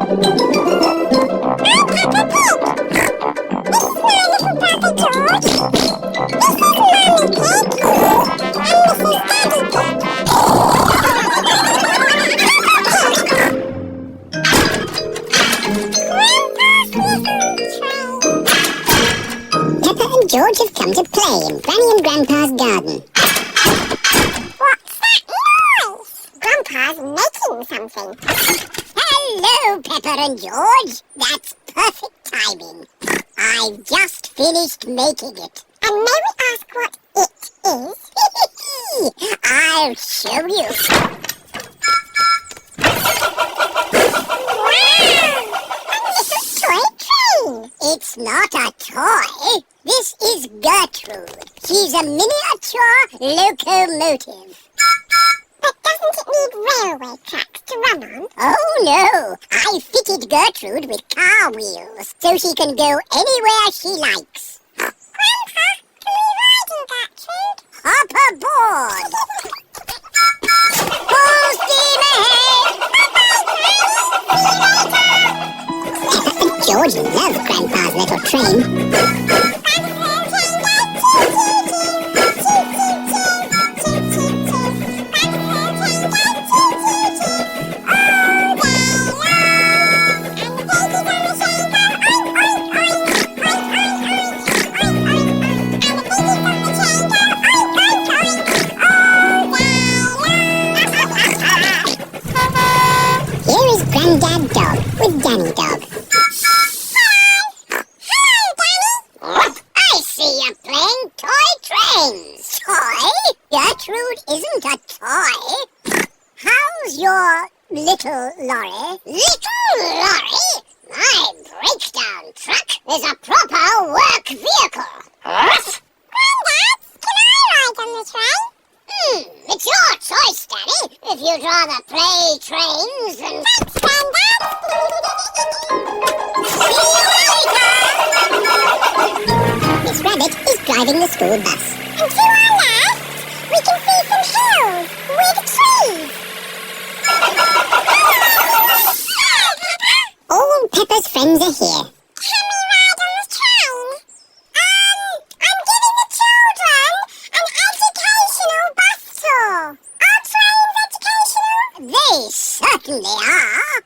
Peppa and George have come to play in Granny and Grandpa's garden. What's that noise? Grandpa's making something. Hello, Peppa and George. That's perfect timing. I've just finished making it. And may we ask what it is? I'll show you. Wow! A little toy train. It's not a toy. This is Gertrude. She's a miniature locomotive. But doesn't it need railway tracks to run on? Oh, no. I fitted Gertrude with car wheels so she can go anywhere she likes. Grandpa, can we ride in Gertrude? Hop aboard. Full steam ahead. Peppa and George love Grandpa's little train. Here is Granddad Dog with Danny Dog. Hello, Danny. I see you're playing toy trains. Toy? Gertrude isn't a toy. How's your little lorry? Little lorry? My breakdown truck is a proper work vehicle. What? Granddad, can I ride on the train? It's your choice, Danny. If you'd rather play trains than... Thanks, Granddad. Miss Rabbit is driving the school bus. And to our left, we can see some hills with trees. All Peppa's friends are here. Can we ride on the train? I'm giving the children an educational bus tour. Are trains educational? They certainly are.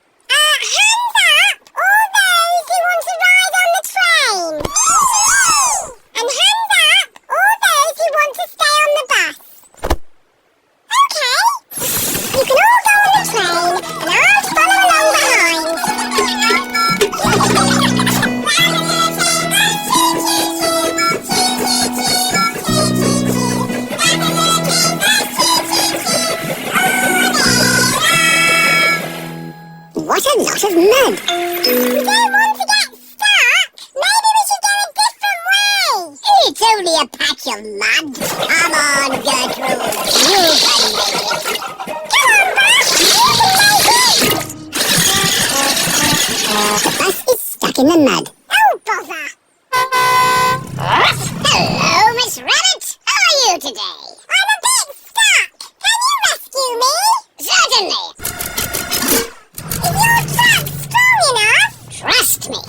Hands up, all those who want to ride on the train. And hands up, all those who want to stay on the bus. Okay, you can all go on the train and I'll follow along behind. What a lot of mud. We don't want to get stuck. Maybe we should go a different way. It's only a patch of mud. Come on, Gertrude. You can make it. Come on, bus. You can make it. The bus is stuck in the mud. Oh, bother. Hello, Miss Rabbit. How are you today? I'm a bit stuck. Can you rescue me? Certainly. Is your truck strong enough? Trust me.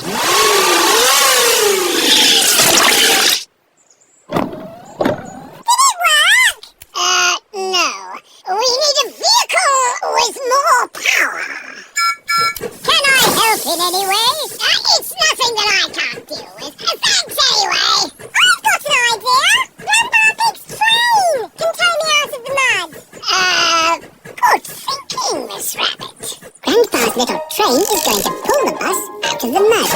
Did it work? No. We need a vehicle with more power. Can I help in any way? It's nothing that I can't deal with. Thanks anyway. I've got an idea. Grandpa Pig's train can tow me out of the mud. Good thinking, Miss Rabbit. Grandpa's little train is going to pull the bus out of the mud.